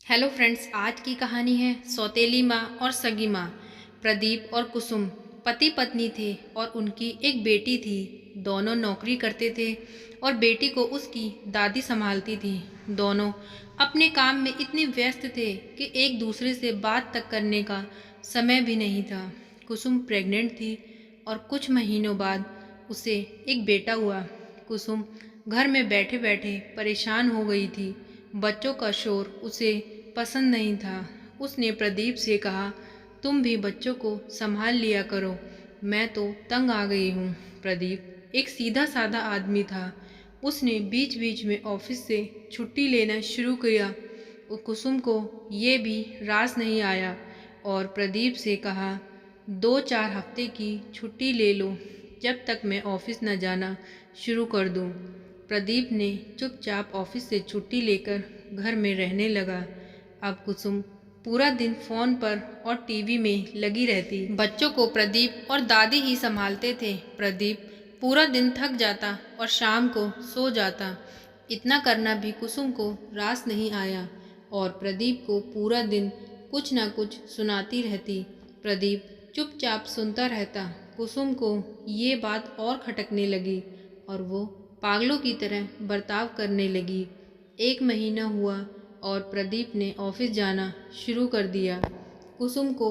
Hello friends, आज की कहानी है सौतेली माँ और सगी माँ। प्रदीप और कुसुम पति पत्नी थे और उनकी एक बेटी थी। दोनों नौकरी करते थे और बेटी को उसकी दादी संभालती थी। दोनों अपने काम में इतने व्यस्त थे कि एक दूसरे से बात तक करने का समय भी नहीं था। कुसुम प्रेग्नेंट थी और कुछ महीनों बाद उसे एक बेटा हुआ। कुसुम घर में बैठे बैठे परेशान हो गई थी। बच्चों का शोर उसे पसंद नहीं था। उसने प्रदीप से कहा, तुम भी बच्चों को संभाल लिया करो, मैं तो तंग आ गई हूँ। प्रदीप एक सीधा साधा आदमी था। उसने बीच बीच में ऑफिस से छुट्टी लेना शुरू किया। कुसुम को ये भी रास नहीं आया और प्रदीप से कहा, 2-4 हफ्ते की छुट्टी ले लो, जब तक मैं ऑफिस न जाना शुरू कर दूँ। प्रदीप ने चुपचाप ऑफिस से छुट्टी लेकर घर में रहने लगा। अब कुसुम पूरा दिन फोन पर और टीवी में लगी रहती। बच्चों को प्रदीप और दादी ही संभालते थे। प्रदीप पूरा दिन थक जाता और शाम को सो जाता। इतना करना भी कुसुम को रास नहीं आया और प्रदीप को पूरा दिन कुछ न कुछ सुनाती रहती। प्रदीप चुपचाप सुनता रहता। कुसुम को ये बात और खटकने लगी और वो पागलों की तरह बर्ताव करने लगी। 1 महीना हुआ और प्रदीप ने ऑफिस जाना शुरू कर दिया। कुसुम को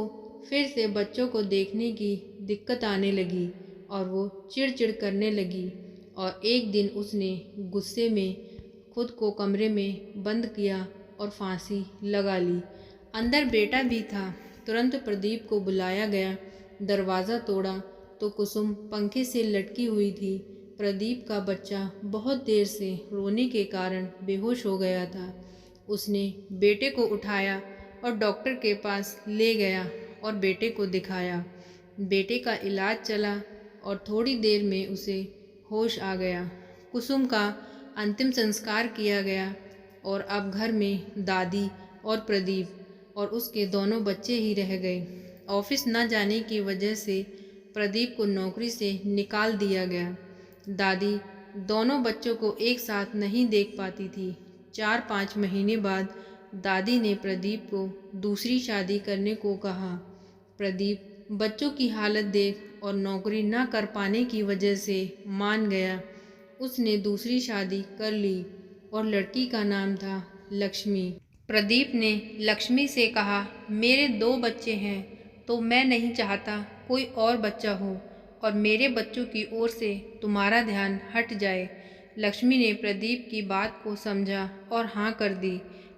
फिर से बच्चों को देखने की दिक्कत आने लगी और वो चिड़चिड़ करने लगी और एक दिन उसने गुस्से में खुद को कमरे में बंद किया और फांसी लगा ली। अंदर बेटा भी था। तुरंत प्रदीप को बुलाया गया। दरवाज़ा तोड़ा तो कुसुम पंखे से लटकी हुई थी। प्रदीप का बच्चा बहुत देर से रोने के कारण बेहोश हो गया था। उसने बेटे को उठाया और डॉक्टर के पास ले गया और बेटे को दिखाया। बेटे का इलाज चला और थोड़ी देर में उसे होश आ गया। कुसुम का अंतिम संस्कार किया गया और अब घर में दादी और प्रदीप और उसके दोनों बच्चे ही रह गए। ऑफिस न जाने की वजह से प्रदीप को नौकरी से निकाल दिया गया। दादी दोनों बच्चों को एक साथ नहीं देख पाती थी। 4-5 महीने बाद दादी ने प्रदीप को दूसरी शादी करने को कहा। प्रदीप बच्चों की हालत देख और नौकरी न कर पाने की वजह से मान गया। उसने दूसरी शादी कर ली और लड़की का नाम था लक्ष्मी। प्रदीप ने लक्ष्मी से कहा, मेरे 2 बच्चे हैं तो मैं नहीं चाहता कोई और बच्चा हो और मेरे बच्चों की ओर से तुम्हारा ध्यान हट जाए। लक्ष्मी ने प्रदीप की बात को समझा और हाँ कर दी।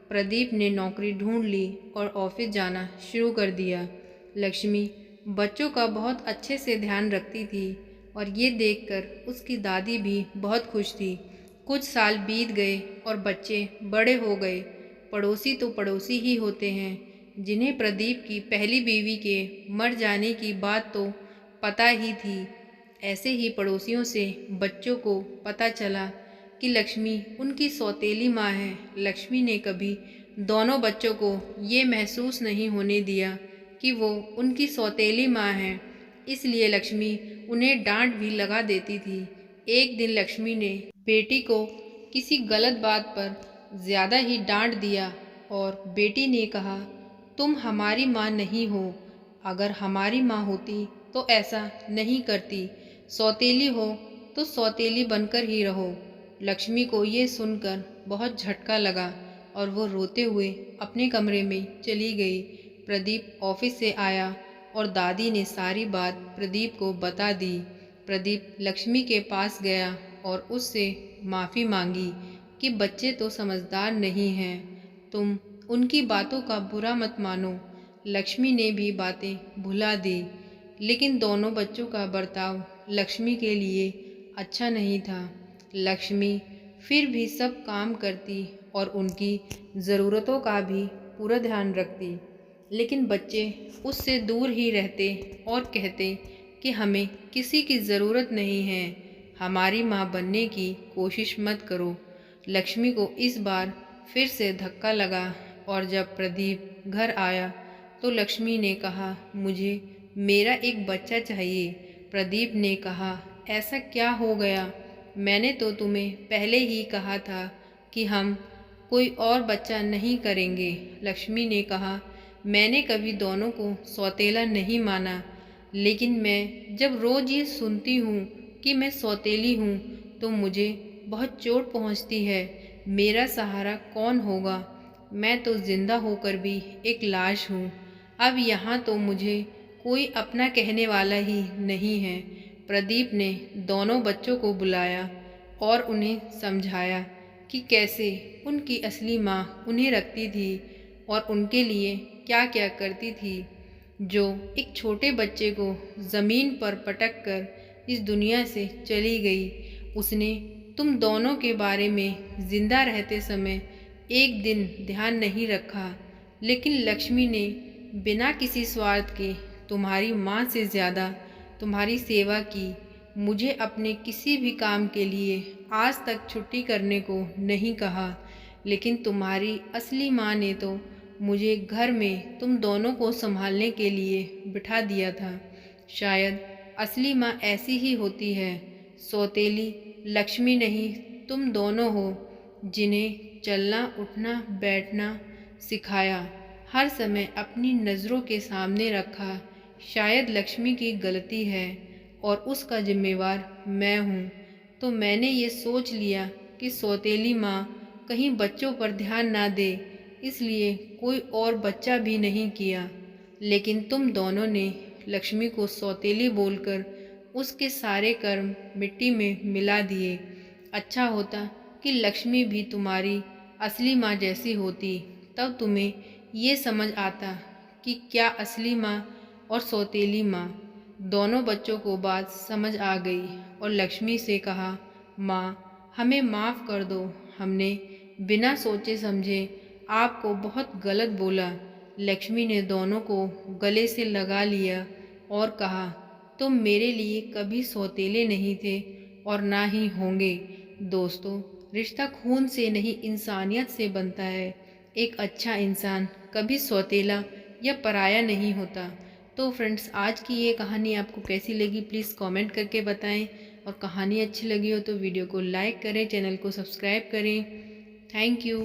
प्रदीप ने नौकरी ढूंढ ली और ऑफिस जाना शुरू कर दिया। लक्ष्मी बच्चों का बहुत अच्छे से ध्यान रखती थी और ये देखकर उसकी दादी भी बहुत खुश थी। कुछ साल बीत गए और बच्चे बड़े हो गए। पड़ोसी तो पड़ोसी ही होते हैं। जिन्हें प्रदीप की पहली बीवी के मर जाने की बात तो पता ही थी। ऐसे ही पड़ोसियों से बच्चों को पता चला कि लक्ष्मी उनकी सौतेली माँ है। लक्ष्मी ने कभी दोनों बच्चों को ये महसूस नहीं होने दिया कि वो उनकी सौतेली माँ है। इसलिए लक्ष्मी उन्हें डांट भी लगा देती थी। एक दिन लक्ष्मी ने बेटी को किसी गलत बात पर ज़्यादा ही डांट दिया और बेटी ने कहा, तुम हमारी माँ नहीं हो। अगर हमारी माँ होती तो ऐसा नहीं करती। सौतेली हो तो सौतेली बनकर ही रहो। लक्ष्मी को ये सुनकर बहुत झटका लगा और वो रोते हुए अपने कमरे में चली गई। प्रदीप ऑफिस से आया और दादी ने सारी बात प्रदीप को बता दी। प्रदीप लक्ष्मी के पास गया और उससे माफ़ी मांगी कि बच्चे तो समझदार नहीं हैं, तुम उनकी बातों का बुरा मत मानो। लक्ष्मी ने भी बातें भुला दी, लेकिन दोनों बच्चों का बर्ताव लक्ष्मी के लिए अच्छा नहीं था। लक्ष्मी फिर भी सब काम करती और उनकी ज़रूरतों का भी पूरा ध्यान रखती, लेकिन बच्चे उससे दूर ही रहते और कहते कि हमें किसी की ज़रूरत नहीं है, हमारी माँ बनने की कोशिश मत करो। लक्ष्मी को इस बार फिर से धक्का लगा और जब प्रदीप घर आया तो लक्ष्मी ने कहा, मुझे मेरा एक बच्चा चाहिए। प्रदीप ने कहा, ऐसा क्या हो गया? मैंने तो तुम्हें पहले ही कहा था कि हम कोई और बच्चा नहीं करेंगे। लक्ष्मी ने कहा, मैंने कभी दोनों को सौतेला नहीं माना, लेकिन मैं जब रोज़ ये सुनती हूँ कि मैं सौतेली हूँ तो मुझे बहुत चोट पहुँचती है। मेरा सहारा कौन होगा? मैं तो जिंदा होकर भी एक लाश हूँ। अब यहाँ तो मुझे कोई अपना कहने वाला ही नहीं है। प्रदीप ने दोनों बच्चों को बुलाया और उन्हें समझाया कि कैसे उनकी असली माँ उन्हें रखती थी और उनके लिए क्या क्या करती थी। जो एक छोटे बच्चे को ज़मीन पर पटक कर इस दुनिया से चली गई, उसने तुम दोनों के बारे में जिंदा रहते समय एक दिन ध्यान नहीं रखा, लेकिन लक्ष्मी ने बिना किसी स्वार्थ के तुम्हारी माँ से ज़्यादा तुम्हारी सेवा की। मुझे अपने किसी भी काम के लिए आज तक छुट्टी करने को नहीं कहा, लेकिन तुम्हारी असली माँ ने तो मुझे घर में तुम दोनों को संभालने के लिए बिठा दिया था। शायद असली माँ ऐसी ही होती है। सौतेली लक्ष्मी नहीं, तुम दोनों हो, जिन्हें चलना उठना बैठना सिखाया, हर समय अपनी नज़रों के सामने रखा। शायद लक्ष्मी की गलती है और उसका जिम्मेवार मैं हूँ, तो मैंने ये सोच लिया कि सौतेली माँ कहीं बच्चों पर ध्यान ना दे, इसलिए कोई और बच्चा भी नहीं किया। लेकिन तुम दोनों ने लक्ष्मी को सौतेली बोलकर उसके सारे कर्म मिट्टी में मिला दिए। अच्छा होता कि लक्ष्मी भी तुम्हारी असली माँ जैसी होती, तब तुम्हें ये समझ आता कि क्या असली माँ और सौतेली माँ। दोनों बच्चों को बात समझ आ गई और लक्ष्मी से कहा, माँ हमें माफ़ कर दो, हमने बिना सोचे समझे आपको बहुत गलत बोला। लक्ष्मी ने दोनों को गले से लगा लिया और कहा, तुम मेरे लिए कभी सौतेले नहीं थे और ना ही होंगे। दोस्तों, रिश्ता खून से नहीं इंसानियत से बनता है। एक अच्छा इंसान कभी सौतेला या पराया नहीं होता। तो फ्रेंड्स, आज की ये कहानी आपको कैसी लगी प्लीज़ कमेंट करके बताएं, और कहानी अच्छी लगी हो तो वीडियो को लाइक करें, चैनल को सब्सक्राइब करें। Thank you.